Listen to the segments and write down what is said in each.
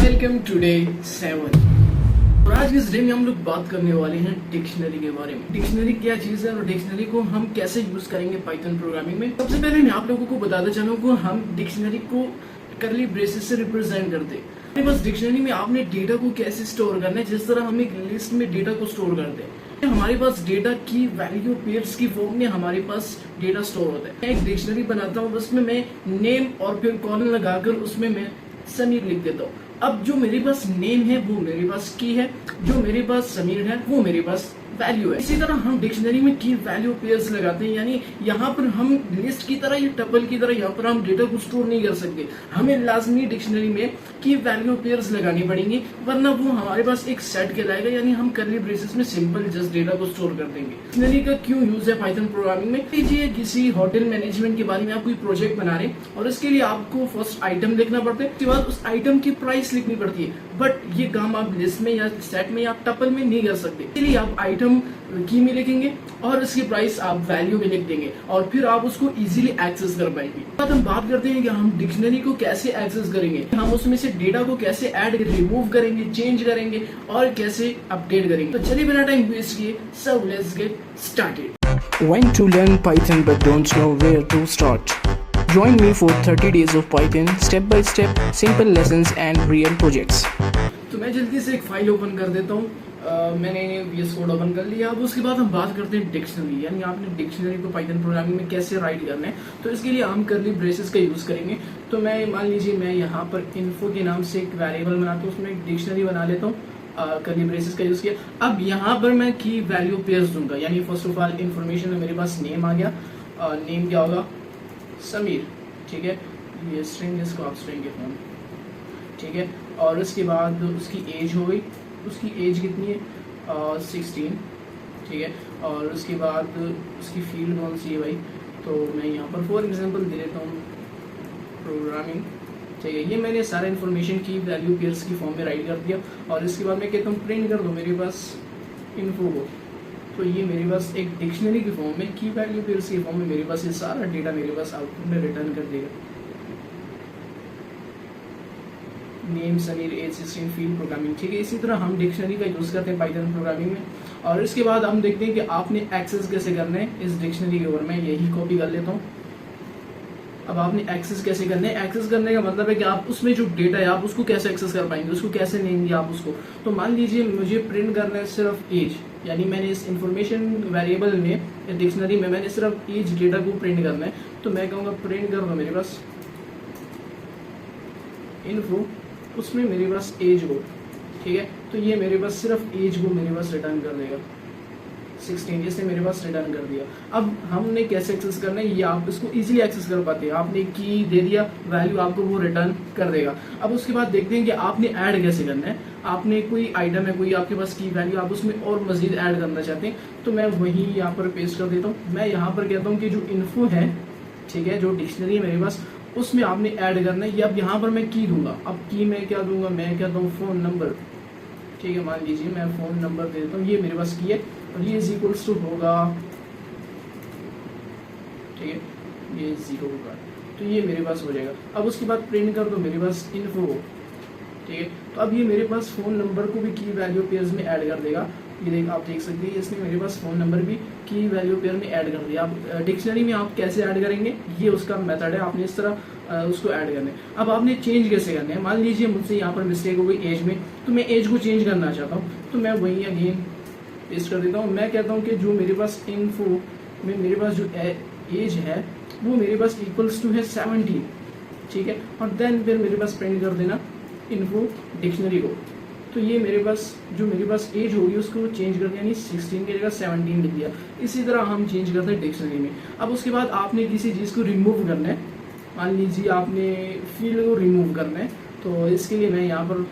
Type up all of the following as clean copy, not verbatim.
Welcome today 7। और आज के इस डे में हम लोग बात करने वाले हैं डिक्शनरी के बारे में। डिक्शनरी क्या चीज है और डिक्शनरी को हम कैसे यूज करेंगे पाइथन प्रोग्रामिंग में। सबसे पहले मैं आप लोगों को बताना चाहूँ हम डिक्शनरी को करली ब्रेसेस से रिप्रेजेंट करते हैं। हमारे पास डिक्शनरी में आपने डेटा को कैसे स्टोर करना है, जिस तरह हम एक लिस्ट में डेटा को स्टोर करते हैं। हमारे पास डेटा की वैल्यू पेयर्स की फॉर्म में हमारे पास डेटा स्टोर होता है। मैं एक डिक्शनरी बनाता हूँ, उसमें मैं नेम और फिर कॉलन लगाकर उसमें मैं समीर लिख देता हूँ। अब जो मेरे पास नेम है वो मेरे पास की है, जो मेरे पास समीर है वो मेरे पास वैल्यू है। इसी तरह हम डिक्शनरी में की वैल्यू पेयर्स लगाते हैं, यानी यहाँ पर हम लिस्ट की तरह या टपल की तरह यहाँ पर हम डेटा को स्टोर नहीं कर सकते। हमें लाजमी डिक्शनरी में की वैल्यू पेयर्स लगानी पड़ेंगी, वरना वो हमारे पास एक सेट कहलाएगा, यानी हम करली ब्रेसेस में सिंपल जस्ट डेटा को स्टोर कर देंगे। डिक्शनरी का क्यों यूज है पाइथन प्रोग्रामिंग में? लीजिए किसी होटल मैनेजमेंट के बारे में आप कोई प्रोजेक्ट बना रहे हैं और इसके लिए आपको फर्स्ट आइटम लिखना पड़ता है, उसके बाद उस आइटम की प्राइस लिखनी पड़ती है। बट ये काम आप लिस्ट में या सेट में या टपल में नहीं कर सकते। इसलिए आप आइटम की में लिखेंगे और उसकी प्राइस आप वैल्यू में लिख देंगे और फिर आप उसको इजीली एक्सेस कर पाएंगे। अब हम बात करते हैं कि हम डिक्शनरी को कैसे एक्सेस करेंगे, हम उसमें से डेटा को कैसे ऐड रिमूव करेंगे, चेंज करेंगे और कैसे अपडेट करेंगे। तो चलिए बिना टाइम वेस्ट किए, so let's get started. When to learn Python but don't know where to start? Join me for 30 days of Python, step by step, simple lessons and real projects. तो मैं जल्दी से एक फाइल ओपन कर देता हूँ। मैंने VS कोड ओपन कर लिया। अब उसके बाद हम बात करते हैं डिक्शनरी, यानी आपने डिक्शनरी को पाइथन प्रोग्रामिंग में कैसे राइट करना है। तो इसके लिए हम करली ब्रेसेस का यूज करेंगे। तो मैं मान लीजिए मैं यहाँ पर इन्फो के नाम से एक वेरिएबल बनाता हूँ, उसमें एक डिक्शनरी बना लेता हूँ। करली ब्रेसेस का यूज किया। अब यहाँ पर मैं की वैल्यू पेयर्स दूंगा, यानी फर्स्ट ऑफ ऑल इन्फॉर्मेशन में मेरे पास नेम आ गया। नेम क्या होगा? समीर, ठीक है। ये स्ट्रिंग, इसको आप स्ट्रिंग के फॉर्म, ठीक है। और उसके बाद उसकी एज हो गई, उसकी एज कितनी है? 16, ठीक है। और उसके बाद उसकी फील्ड कौन सी है भाई? तो मैं यहाँ पर फॉर एग्जांपल दे देता हूँ प्रोग्रामिंग, ठीक है। ये मैंने सारा इन्फॉर्मेशन की वैल्यू पेयर्स की फॉर्म में राइट कर दिया और इसके बाद मैं कहता हूँ प्रिंट कर दो मेरे पास इन्फो को। तो ये मेरे पास एक डिक्शनरी की फॉर्म में, की वैल्यू पेयर्स की फॉर्म में मेरे पास ये सारा डेटा मेरे पास आउटपुट में रिटर्न कर देगा। Name Sameer, age 16, field programming, ठीक है। इसी तरह हम डिक्शनरी का यूज करते हैं पाइथन प्रोग्रामिंग में। और इसके बाद हम देखते हैं कि आपने एक्सेस कैसे करना है इस डिक्शनरी के ऊपर। मैं यही कॉपी कर लेता हूँ। अब आपने एक्सेस कैसे करना है? एक्सेस करने का मतलब है कि आप उसमें जो डेटा है आप उसको कैसे एक्सेस कर पाएंगे, उसको कैसे लेंगे आप उसको। तो मान लीजिए मुझे प्रिंट करना है सिर्फ एज, यानी मैंने इस इंफॉर्मेशन वेरिएबल में डिक्शनरी में मैंने सिर्फ एज डेटा को प्रिंट करना है। तो मैं कहूँगा प्रिंट कर दो मेरे पास इन्फो, उसमें मेरे पास एज हो, ठीक है। तो ये मेरे पास सिर्फ एज को मेरे पास रिटर्न कर देगा 16, इसने मेरे पास रिटर्न कर दिया। अब हमने कैसे एक्सेस करना है, ये आप इसको इजीली एक्सेस कर पाते हैं। आपने की दे दिया, वैल्यू आपको वो रिटर्न कर देगा। अब उसके बाद देखते हैं कि आपने ऐड कैसे करना है। आपने कोई आइटम है, कोई आपके पास की वैल्यू, आप उसमें और मजीद ऐड करना चाहते हैं, तो मैं वही यहाँ पर पेस्ट कर देता हूँ। मैं यहाँ पर कहता हूँ कि जो इन्फो है, ठीक है, जो डिक्शनरी है मेरे पास, उसमें आपने ऐड करना है। अब यहाँ पर मैं की दूंगा। अब की मैं क्या दूंगा? मैं कहता हूँ फोन नंबर, ठीक है। मान लीजिए मैं फोन नंबर दे देता हूँ, ये मेरे पास की है और ये इज इक्वल्स टू होगा, ठीक है, ये 0 होगा। तो ये मेरे पास हो जाएगा। अब उसके बाद प्रिंट कर दो मेरे पास इन्फो, ठीक है। तो अब ये मेरे पास फोन नंबर को भी की वैल्यू पेयर्स में ऐड कर देगा। ये आप देख सकते हैं, इसने मेरे पास फोन नंबर भी की वैल्यू पेयर में ऐड कर दिया। आप डिक्शनरी में आप कैसे ऐड करेंगे, ये उसका मेथड है। आपने इस तरह उसको ऐड करना है। अब आपने चेंज कैसे करना है? मान लीजिए मुझसे यहाँ पर मिस्टेक हो गई एज में, तो मैं एज को चेंज करना चाहता हूँ। तो मैं वही अगेन पेस्ट कर देता हूँ। मैं कहता हूँ कि जो मेरे पास इन्फो में मेरे पास जो एज है वो मेरे पास इक्वल्स टू है 17, ठीक है। और देन फिर मेरे पास प्रिंट कर देना इन्फो डिक्शनरी को। तो ये मेरे पास जो मेरे पास एज होगी उसको चेंज कर दिया, यानी 16 की जगह 17 लिख दिया। इसी तरह हम चेंज करते हैं डिक्शनरी में। अब उसके बाद आपने किसी चीज़ को रिमूव करना है। मान लीजिए आपने फील्ड को रिमूव करना है, तो इसके लिए मैं यहाँ पर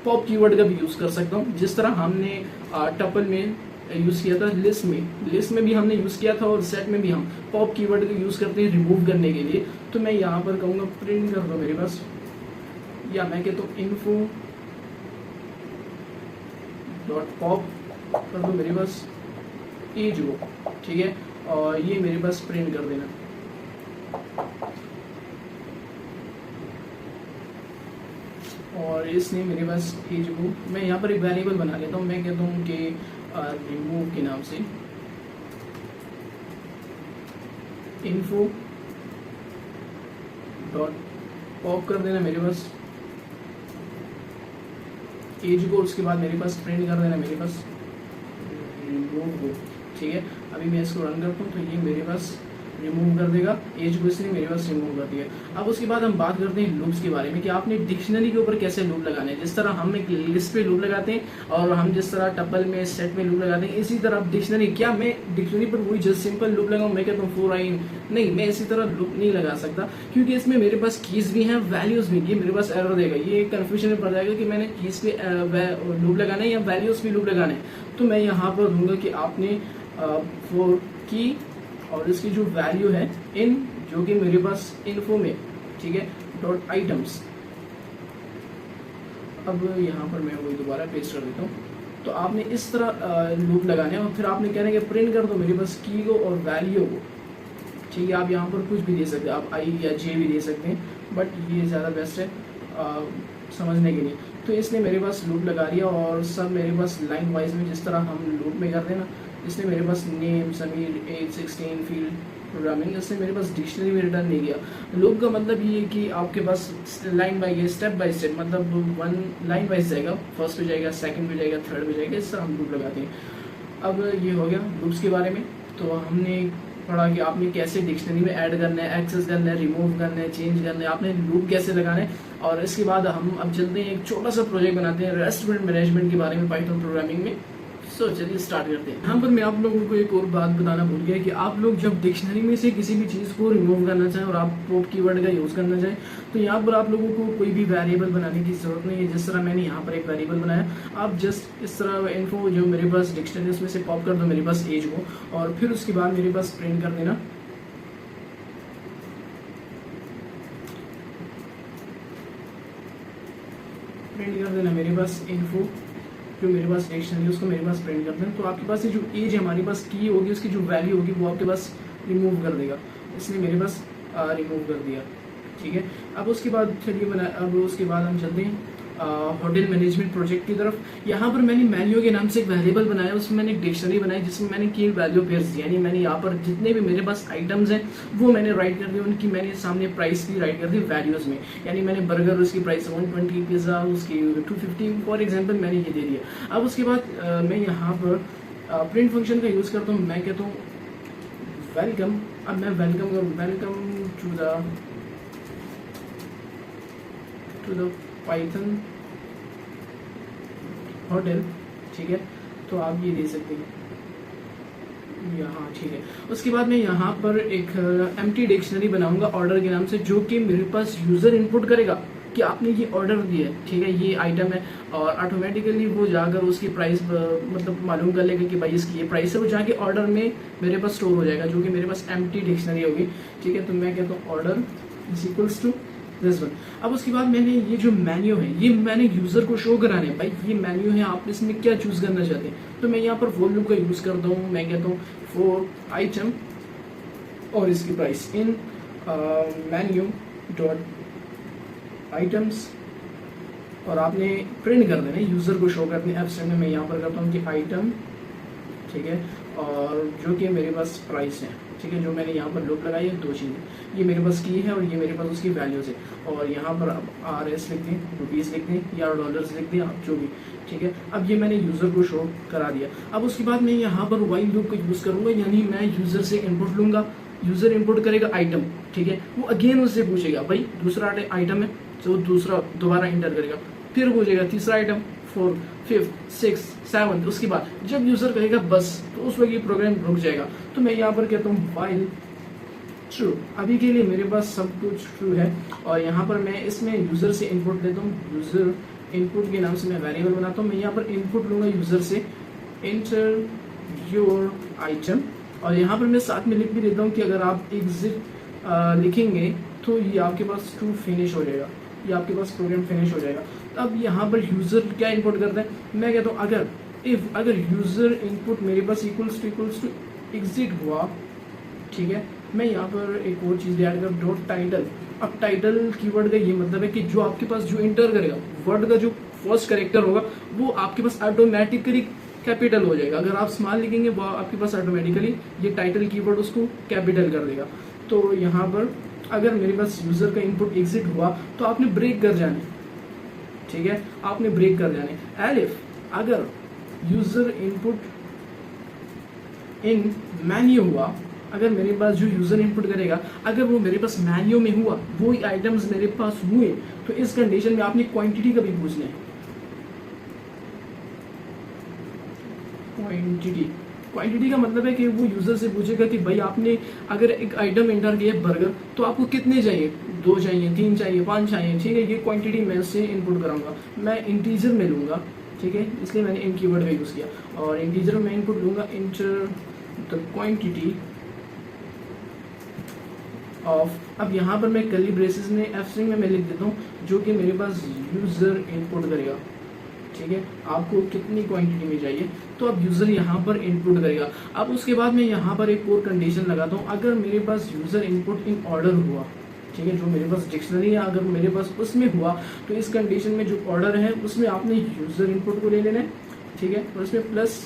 पॉप कीवर्ड का भी यूज़ कर सकता हूँ। जिस तरह हमने टपल में यूज़ किया था, लिस्ट में भी हमने यूज़ किया था और सेट में भी हम पॉप कीवर्ड का यूज़ करते हैं रिमूव करने के लिए। तो मैं यहाँ पर कहूँगा प्रिंट कर दो मेरे पास, या मैं कहता हूँ इन्फो डॉट पॉप कर दो मेरे पास एज को, ठीक है। और ये मेरे पास प्रिंट कर देना। और इसने मेरे पास एज को मैं यहाँ पर एक वेरिएबल बना लेता हूँ। मैं कहता हूँ कि रिमूव के नाम से इन्फो डॉट पॉप कर देना मेरे पास एज को, उसके बाद मेरे पास प्रिंट कर देना मेरे पास रिमूव को। ठीक है, अभी मैं इसको रन करता हूँ तो ये मेरे पास रिमूव कर देगा एज को, इसने मेरे पास रिमूव कर दिया। अब उसके बाद हम बात करते हैं लूप्स के बारे में कि आपने डिक्शनरी के ऊपर कैसे लूप लगाने हैं। जिस तरह हम एक लिस्ट पे लूप लगाते हैं और हम जिस तरह टपल में सेट में लूप लगाते हैं, इसी तरह आप डिक्शनरी, क्या मैं डिक्शनरी पर वही जस्ट सिंपल लूप लगाऊं? मैं कहता हूँ 4 i नहीं, मैं इसी तरह लूप नहीं लगा सकता क्योंकि इसमें मेरे पास कीज भी हैं, वैल्यूज भी। ये मेरे पास एरर देगा, ये कन्फ्यूजन में पड़ जाएगा कि मैंने कीज पे लूप लगाना है या वैल्यूज पे लूप लगाना है। तो मैं यहाँ पर दूंगा कि आपने फॉर की और इसकी जो वैल्यू है इन, जो कि मेरे पास इन्फो में, ठीक है, डॉट आइटम्स। अब यहाँ पर मैं वही दोबारा पेस्ट कर देता हूँ। तो आपने इस तरह लूप लगाने और फिर आपने कहना है कि प्रिंट कर दो मेरे पास की को और वैल्यू को। ठीक है, आप यहाँ पर कुछ भी दे सकते हैं, आप आई या जे भी दे सकते हैं, बट ये ज़्यादा बेस्ट है समझने के लिए। तो इसने मेरे पास लूप लगा लिया और सब मेरे पास लाइन वाइज में जिस तरह हम लूप में करते हैं ना, इसने मेरे पास name Sameer age 16 field programming, इसने मेरे पास डिक्शनरी में रिटर्न नहीं किया। लूप का मतलब ये है कि आपके पास line by step by step, मतलब 1 लाइन वाइज जाएगा, फर्स्ट पे जाएगा, सेकंड पे जाएगा, थर्ड पे जाएगा, इस तरह हम लूप लगाते हैं। अब ये हो गया लूप्स के बारे में। तो हमने पढ़ा कि आपने कैसे डिक्शनरी में ऐड करना है, एक्सेस करना है, रिमूव करना है, चेंज करना है, आपने लूप कैसे लगाना है। और इसके बाद हम अब चलते हैं, एक छोटा सा प्रोजेक्ट बनाते हैं रेस्टोरेंट मैनेजमेंट के बारे में पाइथन प्रोग्रामिंग में। सो चलिए स्टार्ट करते हैं। यहाँ पर मैं आप लोगों को एक और बात बताना भूल गया कि आप लोग जब डिक्शनरी में से किसी भी चीज़ को रिमूव करना चाहें और आप पॉप कीवर्ड का यूज़ करना चाहें, तो यहाँ पर आप लोगों को कोई भी वेरिएबल बनाने की जरूरत नहीं है। जिस तरह मैंने यहाँ पर एक वेरिएबल बनाया, आप जस्ट इस तरह इन्फो जो मेरे पास डिक्शनरी उसमें से पॉप कर दो मेरे पास एज को, और फिर उसके बाद मेरे पास प्रिंट कर देना मेरे पास इन्फो जो मेरे पास डिक्शनरी उसको मेरे पास प्रिंट करते हैं। तो आपके पास ये जो एज है हमारे पास की होगी, उसकी जो वैल्यू होगी वो आपके पास रिमूव कर देगा। इसने मेरे पास रिमूव कर दिया। ठीक है, अब उसके बाद चलिए अब उसके बाद हम चलते हैं होटल मैनेजमेंट प्रोजेक्ट की तरफ। यहाँ पर मैंने मेन्यू के नाम से एक वेरिएबल बनाया, उसमें मैंने एक डिक्शनरी बनाई जिसमें मैंने की वैल्यू पेयर्स दी, यानी मैंने यहाँ पर जितने भी मेरे पास आइटम्स हैं वो मैंने राइट कर दिया, उनकी मैंने सामने प्राइस भी राइट कर दी वैल्यूज में। यानी मैंने बर्गर उसकी प्राइस 120, पिज़्ज़ा उसकी 250 फॉर एग्जाम्पल मैंने ये दे दिया। अब उसके बाद मैं यहाँ पर प्रिंट फंक्शन का यूज़ करता हूँ। मैं कहता हूँ वेलकम। अब मैं वेलकम करूँ, welcome to the Python hotel. ठीक है, तो आप ये दे सकते हैं यहाँ। ठीक है, उसके बाद मैं यहाँ पर एक एम्प्टी डिक्शनरी बनाऊंगा ऑर्डर के नाम से, जो कि मेरे पास यूजर इनपुट करेगा कि आपने ये ऑर्डर दिया है, ठीक है, ये आइटम है, और ऑटोमेटिकली वो जाकर उसकी प्राइस मतलब मालूम कर लेगा कि भाई इसकी ये प्राइस है, वो जाके ऑर्डर में मेरे पास स्टोर हो जाएगा, जो कि मेरे पास एम्प्टी डिक्शनरी होगी। ठीक है, तो मैं कहता हूँ order is equals to this one. अब उसके बाद मैंने ये जो मेन्यू है ये मैंने यूजर को शो कराने है, भाई ये मेन्यू है, आप इसमें क्या चूज करना चाहते हैं। तो मैं यहाँ पर फॉर लूप का यूज करता हूँ। मैं कहता हूँ फॉर आइटम और इसकी price in menu dot items, और आपने प्रिंट कर देना यूजर को शो करने एब्स्ट्रैक्ट में। मैं यहाँ पर करता हूँ कि आइटम, ठीक है, और जो कि मेरे पास प्राइस है। ठीक है, जो मैंने यहाँ पर लूप लगाई है, 2 चीज़ें, ये मेरे पास की है और ये मेरे पास उसकी वैल्यूज है। और यहाँ पर आप RS लिख दें, रुपीज़ लिख दें या डॉलर्स लिख दें, आप जो भी। ठीक है, अब ये मैंने यूज़र को शो करा दिया। अब उसके बाद मैं यहाँ पर वाइल लूप का यूज़ करूँगा, यानी मैं यूज़र से इनपुट लूँगा, यूज़र इनपुट करेगा आइटम, ठीक है, वो अगेन उससे पूछेगा भाई दूसरा आइटम है, तो दूसरा दोबारा इंटर करेगा, फिर पूछेगा तीसरा आइटम, 4, 5, 6, 7। उसके बाद जब यूजर कहेगा बस, तो उस वक्त ये प्रोग्राम रुक जाएगा। तो मैं यहाँ पर कहता हूँ व्हाइल ट्रू। अभी के लिए मेरे पास सब कुछ ट्रू है, और यहाँ पर मैं इसमें यूजर से इनपुट लेता हूँ। यूजर इनपुट के नाम से मैं वेरिएबल बनाता हूँ। मैं यहाँ पर इनपुट लूंगा यूजर से इंटर योर आइटम, और यहाँ पर मैं साथ में लिख भी देता हूँ कि अगर आप एग्जिट लिखेंगे तो ये आपके पास ट्रू फिनिश हो जाएगा, ये आपके पास प्रोग्राम फिनिश हो जाएगा। अब यहाँ पर यूजर क्या इनपुट करता है, मैं कहता हूँ अगर यूजर इनपुट मेरे पास इक्वल्स टू एग्जिट हुआ, ठीक है, मैं यहाँ पर एक और चीज़ ऐड कर डॉट टाइटल अब टाइटल कीवर्ड का ये मतलब है कि जो आपके पास जो इंटर करेगा वर्ड का जो फर्स्ट कैरेक्टर होगा वो आपके पास ऑटोमेटिकली कैपिटल हो जाएगा। अगर आप स्मॉल लिखेंगे वो आपके पास ऑटोमेटिकली ये टाइटल कीवर्ड उसको कैपिटल कर देगा। तो यहाँ पर अगर मेरे पास यूजर का इनपुट एग्जिट हुआ तो आपने ब्रेक कर जाने, ठीक है, आपने ब्रेक कर जाने। एलिफ अगर यूजर इनपुट इन मेन्यू हुआ, अगर मेरे पास जो यूजर इनपुट करेगा अगर वो मेरे पास मेन्यू में हुआ, वो आइटम्स मेरे पास हुए, तो इस कंडीशन में आपने क्वांटिटी का भी पूछना है। क्वांटिटी का मतलब है कि वो यूजर से पूछेगा कि भाई आपने अगर एक आइटम एंटर किया बर्गर तो आपको कितने चाहिए, 2 चाहिए, 3 चाहिए, 5 चाहिए, ठीक है। ये क्वांटिटी मैं उससे इनपुट कराऊंगा, मैं इंटीजर में लूंगा, ठीक है, इसलिए मैंने इन कीवर्ड का यूज किया। और इंटीजर में इनपुट लूंगा इंटर द क्वांटिटी ऑफ, अब यहाँ पर मैं कर्ली ब्रेसेस में एफ स्ट्रिंग में मैं लिख देता हूँ जो कि मेरे पास यूजर इनपुट करेगा, ठीक है। आपको कितनी क्वांटिटी में चाहिए तो अब यूजर यहाँ पर इनपुट करेगा। अब उसके बाद मैं यहाँ पर एक और कंडीशन लगाता हूँ, अगर मेरे पास यूजर इनपुट इन ऑर्डर हुआ, ठीक है, जो मेरे पास डिक्शनरी है अगर मेरे पास उसमें हुआ तो इस कंडीशन में जो ऑर्डर है उसमें आपने यूजर इनपुट को ले लेना है, ठीक है, और उसमें प्लस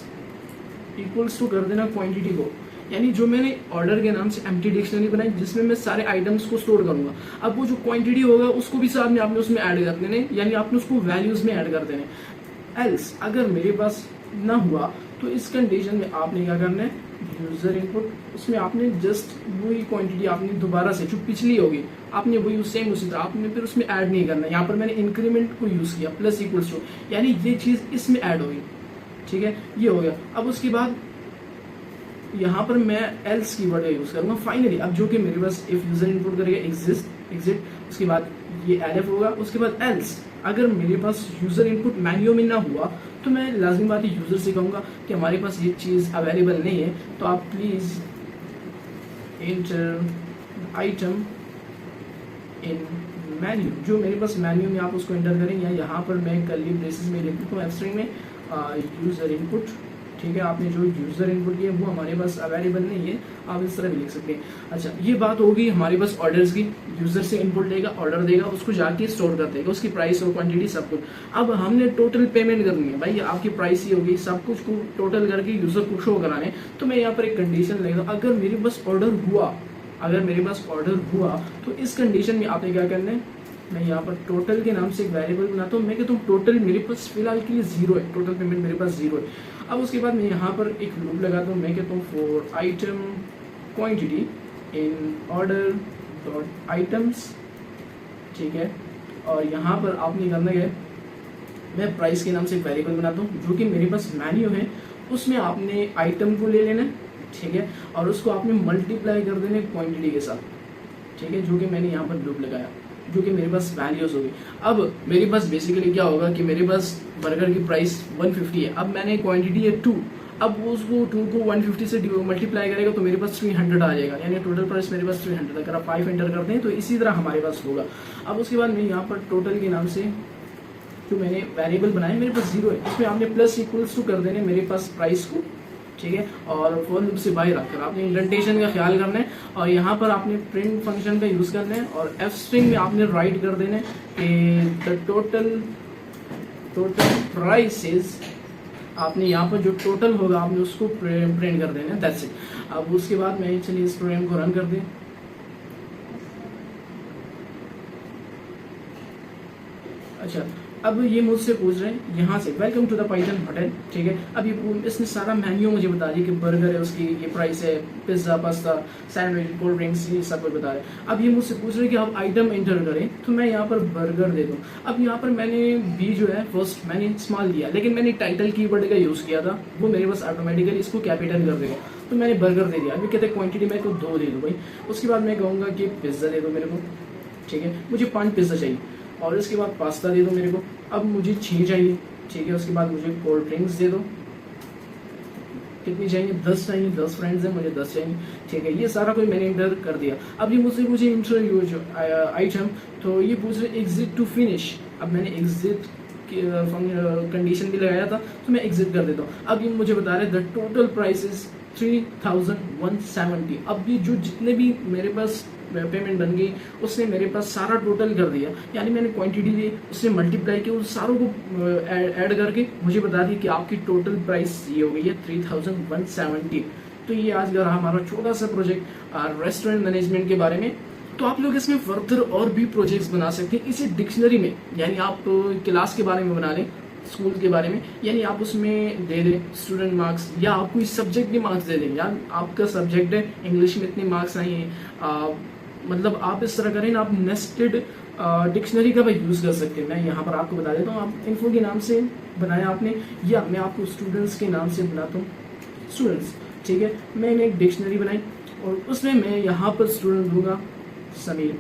इक्वल्स टू कर देना क्वांटिटी को, यानी जो मैंने ऑर्डर के नाम से एम्प्टी डिक्शनरी बनाई जिसमें मैं सारे आइटम्स को स्टोर करूंगा। अब वो जो क्वांटिटी होगा उसको भी साथ में आपने उसमें ऐड कर देने, यानी आपने उसको वैल्यूज में ऐड कर देने। एल्स अगर मेरे पास ना हुआ तो इस कंडीशन में आपने क्या करना है, यूजर इनपुट, उसमें आपने जस्ट वही क्वांटिटी आपने दोबारा से जो पिछली होगी आपने वही सेम उसी तरह आपने फिर उसमें ऐड नहीं करना। यहाँ पर मैंने इंक्रीमेंट को यूज किया प्लस इक्वल्स टू, यानी ये चीज इसमें ऐड होगी, ठीक है, ये हो गया। अब उसके बाद यहाँ पर मैं एल्स कीवर्ड का यूज करूंगा फाइनली। अब जो कि मेरे पास इफ यूजर इनपुट करेगा एग्जिट, उसके बाद ये एलएफ होगा, उसके बाद एल्स अगर मेरे पास यूजर इनपुट मेन्यू में ना हुआ तो मैं लाजमी बात है यूजर से कहूंगा कि हमारे पास ये चीज अवेलेबल नहीं है, तो आप please inter item in menu, जो मेरे पास मेन्यू में आप उसको एंटर करेंगे। या यहाँ पर मैं कर्ली ब्रेसेस में लिख देता हूँ एफ स्ट्रिंग में यूजर इनपुट, ठीक है, आपने जो यूजर इनपुट किया वो हमारे पास अवेलेबल नहीं है, आप इस तरह भी लिख सकते हैं। अच्छा, ये बात होगी हमारे पास ऑर्डर्स की, यूजर से इनपुट लेगा, ऑर्डर देगा, उसको जाके स्टोर कर देगा, उसकी प्राइस और क्वांटिटी सब कुछ। अब हमने टोटल पेमेंट करनी है, भाई आपकी प्राइस ही होगी, सब कुछ को टोटल करके यूजर को शो कराने। तो मैं यहाँ पर एक कंडीशन लेगा, अगर मेरे पास ऑर्डर हुआ तो इस कंडीशन में आपने क्या करना है, मैं यहाँ पर टोटल के नाम से एक वेरिएबल बनाता हूँ, मैं कहता हूँ टोटल मेरे पास फिलहाल के लिए 0 है, टोटल पेमेंट मेरे पास 0 है। अब उसके बाद मैं यहाँ पर एक लूप लगाता हूँ, मैं कहता हूँ for item quantity in order dot items, ठीक है। और यहाँ पर आपने करना है, मैं प्राइस के नाम से एक वेरिएबल बनाता हूँ जो कि मेरे पास मेन्यू है, उसमें आपने आइटम को ले लेना है, ठीक है, और उसको आपने मल्टीप्लाई कर देना क्वांटिटी के साथ, ठीक है, जो कि मैंने यहाँ पर लूप लगाया, जो कि मेरे पास वैल्यूज होगी। अब मेरे पास बेसिकली क्या होगा कि मेरे पास बर्गर की प्राइस 150 है, अब मैंने क्वांटिटी है 2, अब वो उसको 2 को 150 से मल्टीप्लाई करेगा तो मेरे पास 300 आ जाएगा, यानी टोटल प्राइस मेरे पास 300। अगर आप 5 एंटर करते हैं तो इसी तरह हमारे पास होगा। अब उसके बाद मैं यहाँ पर टोटल के नाम से जो मैंने वेरिएबल बनाया मेरे पास 0 है, इसमें आपने प्लस इक्वल्स टू कर देने मेरे पास प्राइस को, ठीक है, और फॉर लूप से बाहर रखकर आपने इंडेंटेशन का ख्याल करना है, और यहाँ पर आपने प्रिंट फंक्शन का यूज करना है, और एफ स्ट्रिंग में आपने राइट कर देना है कि द टोटल प्राइसेस, आपने यहाँ पर जो टोटल होगा आपने उसको प्रिंट कर देना है, दैट्स इट। अब उसके बाद मैं चलिए इस प्रोग्राम को रन कर दें। अच्छा, अब ये मुझसे पूछ रहे हैं यहाँ से welcome to the Python hotel, ठीक है। अब ये इसने सारा मेन्यू मुझे बता दिया कि बर्गर है, उसकी ये प्राइस है, pizza, pasta, sandwich, cold drinks, ये सब कुछ बता रहे हैं। अब ये मुझसे पूछ रहे हैं कि आप आइटम एंटर करें, तो मैं यहाँ पर बर्गर दे दूँ। अब यहाँ पर मैंने बी जो है फर्स्ट मैंने स्मॉल दिया, लेकिन मैंने टाइटल कीवर्ड का यूज किया था, वो मेरे पास ऑटोमेटिकली इसको कैपिटल कर देगा, तो मैंने बर्गर दे दिया। अभी कहते हैं क्वांटिटी मैं तो 2 दे दूँ भाई। उसके बाद मैं कहूँगा कि पिज्जा दे दो मेरे को, ठीक है, मुझे 5 पिज्जा चाहिए, और इसके बाद पास्ता दे दो मेरे को, अब मुझे 6 चाहिए, ठीक है। उसके बाद मुझे कोल्ड ड्रिंक्स दे दो, कितनी चाहिए, 10 चाहिए, 10 फ्रेंड्स हैं, मुझे 10 चाहिए, ठीक है। ये सारा कोई मैंने इंटर कर दिया। अब ये मुझे इंटर यूज आइटम, तो ये पूछ रहे एग्जिट टू फिनिश। अब मैंने एग्जिट कंडीशन भी लगाया था, तो मैं एग्जिट कर देता हूँ। अब ये मुझे बता रहे द टोटल प्राइस इज 3170। अब ये जो जितने भी मेरे पास पेमेंट बन गई, उसने मेरे पास सारा टोटल कर दिया, यानी मैंने क्वांटिटी दी, उसने मल्टीप्लाई किया, उस सारों को ऐड करके मुझे बता दिया कि आपकी टोटल प्राइस ये हो गई है 3170। तो ये आज का हमारा छोटा सा प्रोजेक्ट रेस्टोरेंट मैनेजमेंट के बारे में। तो आप लोग इसमें फर्दर और भी प्रोजेक्ट्स बना सकते हैं इसी डिक्शनरी में, यानी आप क्लास के बारे में बना लें, स्कूल के बारे में, यानी आप उसमें दे दें स्टूडेंट मार्क्स, या आप कोई सब्जेक्ट के मार्क्स दे दें, या आपका सब्जेक्ट है इंग्लिश में इतने मार्क्स आए हैं, मतलब आप इस तरह करें ना, आप नेस्टेड डिक्शनरी का भी यूज कर सकते हैं। मैं यहाँ पर आपको बता देता हूँ, आप इन्फो के नाम से बनाया आपने, या मैं आपको स्टूडेंट्स के नाम से बनाता हूँ, स्टूडेंट्स, ठीक है। मैंने एक डिक्शनरी बनाई और उसमें मैं यहाँ पर स्टूडेंट दूंगा समीर,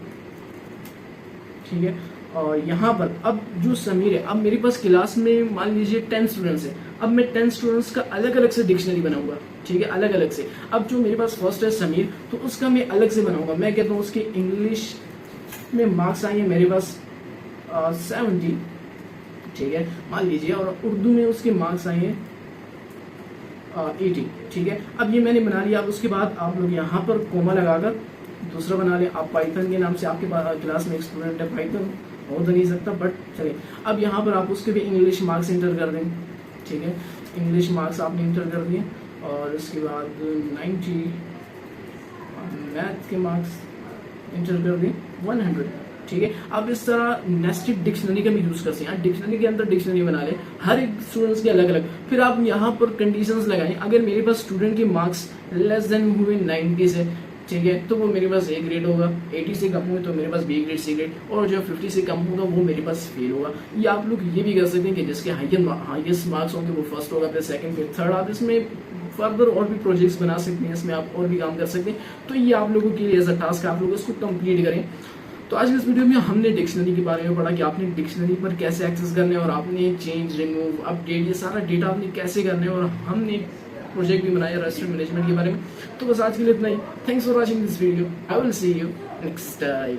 ठीक है। और यहाँ पर अब जो समीर है, अब मेरे पास क्लास में मान लीजिए 10 स्टूडेंट्स हैं, अब मैं 10 स्टूडेंट्स का अलग अलग से डिक्शनरी बनाऊंगा, ठीक है, अलग अलग से। अब जो मेरे पास फर्स्ट है समीर, तो उसका मैं अलग से बनाऊंगा। मैं कहता हूँ उसके इंग्लिश में मार्क्स आए हैं मेरे पास 70, ठीक है, मान लीजिए, और उर्दू में उसके मार्क्स आए हैं 80, ठीक है। अब ये मैंने बना लिया। अब उसके बाद आप लोग यहाँ पर कोमा लगाकर दूसरा बना लें। आप पाइथन के नाम से, आपके पास क्लास में एक स्टूडेंट है, पाइथन हो तो नहीं सकता, बट चलिए। अब यहाँ पर आप उसके भी इंग्लिश मार्क्स इंटर कर दें, ठीक है, इंग्लिश मार्क्स आपने इंटर कर दिए, और उसके बाद 90 मैथ के मार्क्स इंटर कर दें 100, ठीक है। अब इस तरह नेस्टेड डिक्शनरी का भी यूज कर सकते हैं। डिक्शनरी के अंदर डिक्शनरी बना ले, हर एक स्टूडेंट्स के अलग अलग। फिर आप यहाँ पर कंडीशंस लगाएं, अगर मेरे पास स्टूडेंट के मार्क्स लेस देन हुए 90 से, ठीक है, तो वो मेरे पास ए ग्रेड होगा, 80 से कम हुए तो मेरे पास बी ग्रेड, सी ग्रेड, और जो 50 से कम होगा वो मेरे पास फेल होगा। या आप लोग ये भी कर सकते हैं कि जिसके हाईएस्ट मार्क्स होंगे वो फर्स्ट होगा, फिर सेकंड, फिर थर्ड। आप इसमें फर्दर और भी प्रोजेक्ट्स बना सकते हैं, इसमें आप और भी काम कर सकते हैं। तो ये आप लोगों के लिए एज अ टास्क है, आप लोग इसको कंप्लीट करें। तो आज इस वीडियो में हमने डिक्शनरी के बारे में पढ़ा कि आपने डिक्शनरी पर कैसे एक्सेस करना है, और आपने चेंज, रिमूव, अपडेट, ये सारा डेटा आपने कैसे करना है, और हमने प्रोजेक्ट भी बनाया रेस्टोरेंट मैनेजमेंट के बारे में। तो बस आज के लिए इतना ही। Thanks for watching this video. I will see you next time.